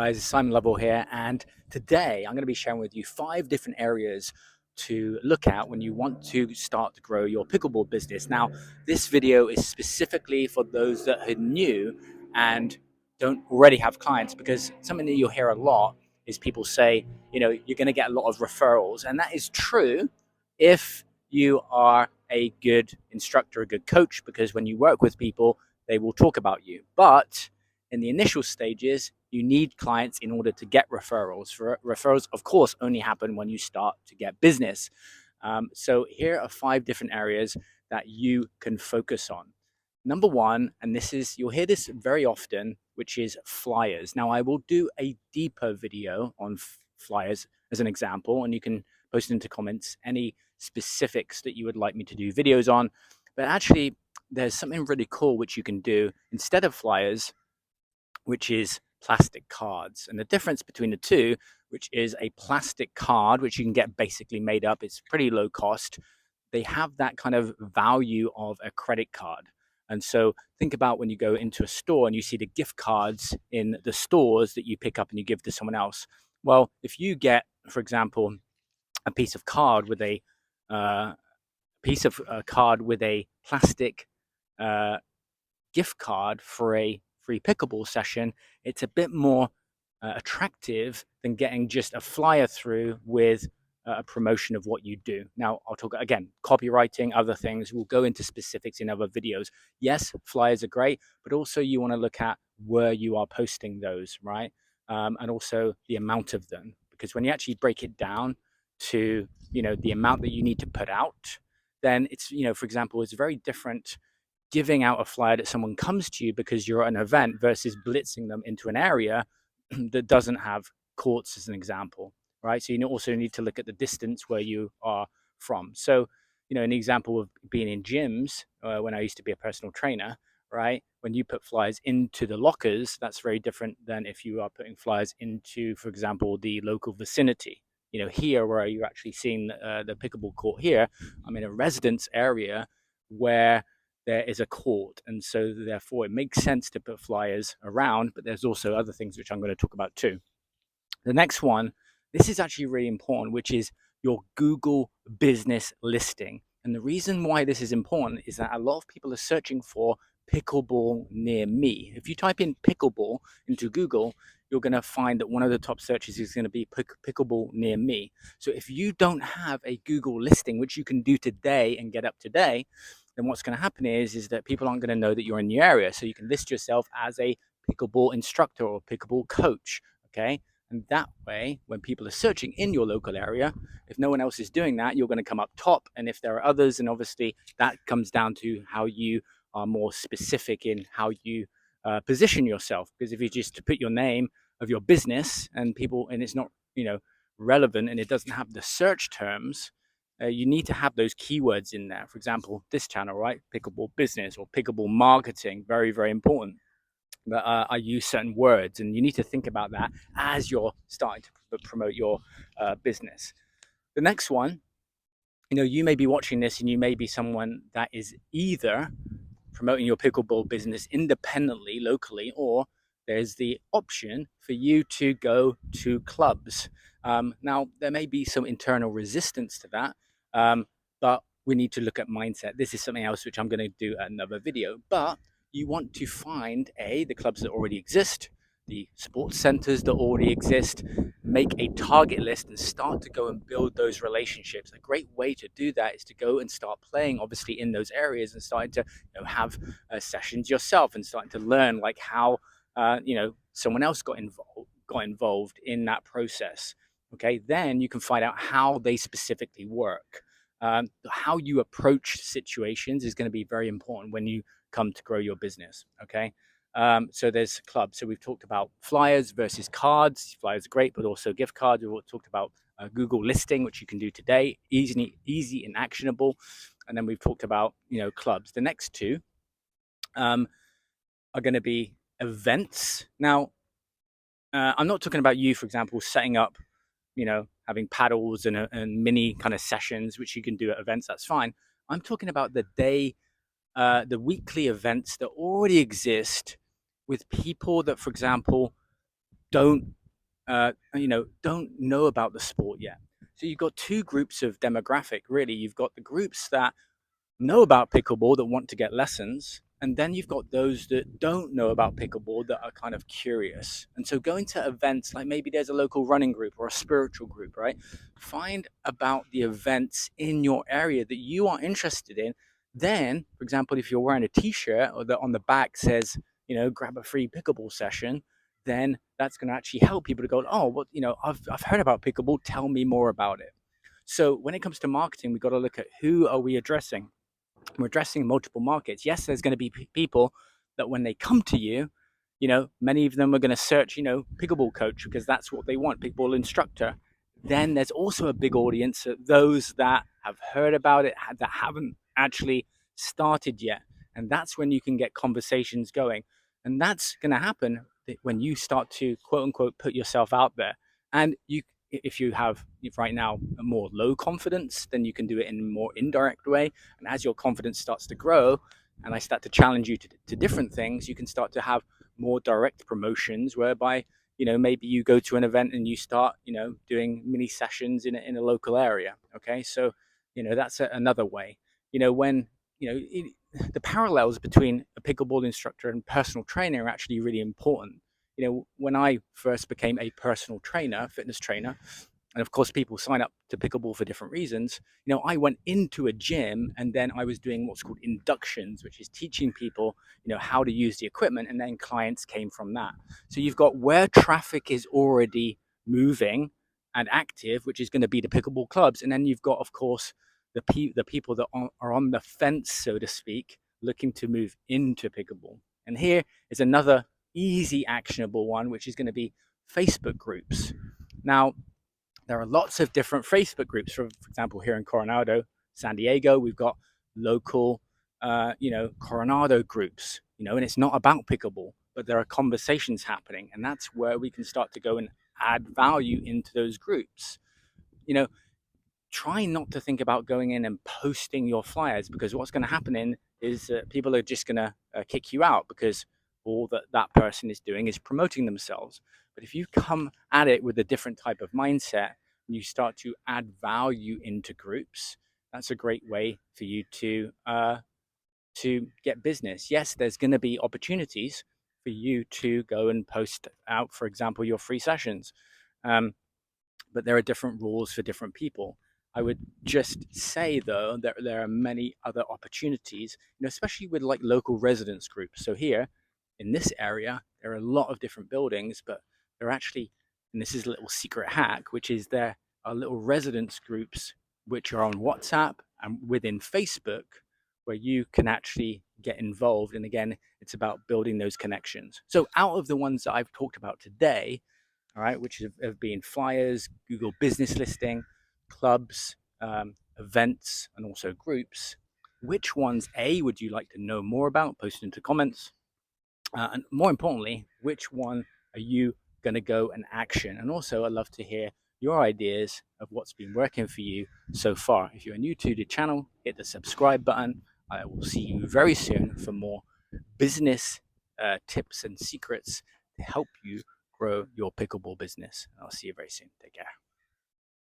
Guys, it's Simon Lovell here, and today I'm going to be sharing with you 5 different areas to look at when you want to start to grow your pickleball business. Now, this video is specifically for those that are new and don't already have clients, because something that you'll hear a lot is people say, you're going to get a lot of referrals, and that is true if you are a good instructor, a good coach, because when you work with people, they will talk about you. But in the initial stages, you need clients in order to get referrals. Referrals, of course, only happen when you start to get business. So here are 5 different areas that you can focus on. Number one, and you'll hear this very often, which is flyers. Now, I will do a deeper video on flyers as an example, and you can post into comments any specifics that you would like me to do videos on. But actually, there's something really cool which you can do instead of flyers, which is plastic cards. And the difference between the two, which is a plastic card, which you can get basically made up, it's pretty low cost. They have that kind of value of a credit card. And so think about when you go into a store and you see the gift cards in the stores that you pick up and you give to someone else. Well, if you get, for example, a piece of card with a plastic gift card for a free pickleball session, it's a bit more attractive than getting just a flyer through with a promotion of what you do. Now, I'll talk again, copywriting, other things. We'll go into specifics in other videos. Yes, flyers are great, but also you want to look at where you are posting those, right? And also the amount of them, because when you actually break it down to, the amount that you need to put out, then it's, for example, it's very different giving out a flyer that someone comes to you because you're at an event versus blitzing them into an area that doesn't have courts, as an example, right? So you also need to look at the distance where you are from. So, an example of being in gyms, when I used to be a personal trainer, right? When you put flyers into the lockers, that's very different than if you are putting flyers into, for example, the local vicinity. Here where you're actually seeing the pickleball court here, I'm in a residence area where there is a court, and so therefore it makes sense to put flyers around, but there's also other things which I'm going to talk about too. The next one, this is actually really important, which is your Google business listing. And the reason why this is important is that a lot of people are searching for pickleball near me. If you type in pickleball into Google, you're going to find that one of the top searches is going to be pickleball near me. So if you don't have a Google listing, which you can do today and get up today, then what's going to happen is that people aren't going to know that you're in the area. So you can list yourself as a pickleball instructor or pickleball coach, okay? And that way, when people are searching in your local area, if no one else is doing that, you're going to come up top. And if there are others, and obviously that comes down to how you are more specific in how you position yourself. Because if you just put your name of your business and it's not, relevant, and it doesn't have the search terms, you need to have those keywords in there. For example, this channel, right? Pickleball business or pickleball marketing, very, very important. That I use certain words, and you need to think about that as you're starting to promote your business. The next one, you may be watching this and you may be someone that is either promoting your pickleball business independently, locally, or there's the option for you to go to clubs. Now, there may be some internal resistance to that, but we need to look at mindset. This is something else which I'm going to do another video, but you want to find the clubs that already exist, the sports centers that already exist, make a target list and start to go and build those relationships. A great way to do that is to go and start playing, obviously, in those areas and starting to have sessions yourself and starting to learn like how someone else got involved in that process. Okay, then you can find out how they specifically work. How you approach situations is going to be very important when you come to grow your business. Okay, so there's clubs. So we've talked about flyers versus cards. Flyers are great, but also gift cards. We've talked about Google listing, which you can do today, easy and actionable. And then we've talked about clubs. The next two are going to be events. Now, I'm not talking about you, for example, setting up, having paddles and mini kind of sessions, which you can do at events. That's fine. I'm talking about the weekly events that already exist with people that, for example, don't don't know about the sport yet. So you've got two groups of demographic, really. You've got the groups that know about pickleball that want to get lessons, and then you've got those that don't know about pickleball that are kind of curious. And so going to events, like maybe there's a local running group or a spiritual group, right? Find about the events in your area that you are interested in. Then, for example, if you're wearing a t-shirt or that on the back says, grab a free pickleball session, then that's going to actually help people to go, oh, well, I've heard about pickleball, tell me more about it. So when it comes to marketing, we've got to look at who are we addressing. We're addressing multiple markets. Yes, there's going to be people that when they come to you, many of them are going to search, pickleball coach, because that's what they want, pickleball instructor. Then there's also a big audience of those that have heard about it, that haven't actually started yet. And that's when you can get conversations going. And that's going to happen when you start to quote unquote put yourself out there. And if you have right now a more low confidence, then you can do it in a more indirect way. And as your confidence starts to grow, and I start to challenge you to different things, you can start to have more direct promotions whereby, maybe you go to an event and you start, doing mini sessions in a local area. Okay. So, that's another way, when, the parallels between a pickleball instructor and personal trainer are actually really important. When I first became a personal trainer, fitness trainer, and of course people sign up to pickleball for different reasons, I went into a gym and then I was doing what's called inductions, which is teaching people, how to use the equipment, and then clients came from that. So you've got where traffic is already moving and active, which is going to be the pickleball clubs, and then you've got, of course, the people that are on the fence, so to speak, looking to move into pickleball. And here is another easy actionable one, which is going to be Facebook groups. Now, there are lots of different Facebook groups. For example, here in Coronado, San Diego, we've got local, Coronado groups, and it's not about pickleball, but there are conversations happening. And that's where we can start to go and add value into those groups. Try not to think about going in and posting your flyers, because what's going to happen is people are just going to kick you out, because all that person is doing is promoting themselves. But if you come at it with a different type of mindset and you start to add value into groups, that's a great way for you to get business. Yes, there's going to be opportunities for you to go and post out, for example, your free sessions. But there are different rules for different people. I would just say, though, that there are many other opportunities, especially with like local residence groups. So here in this area, there are a lot of different buildings, but they're actually, and this is a little secret hack, which is there are little residence groups which are on WhatsApp and within Facebook, where you can actually get involved. And again, it's about building those connections. So out of the ones that I've talked about today, all right, which have been flyers, Google business listing, clubs, events, and also groups, which ones, A, would you like to know more about? Post into comments. And more importantly, which one are you going to go and action? And also, I'd love to hear your ideas of what's been working for you so far. If you're new to the channel, hit the subscribe button. I will see you very soon for more business tips and secrets to help you grow your pickleball business. I'll see you very soon. Take care.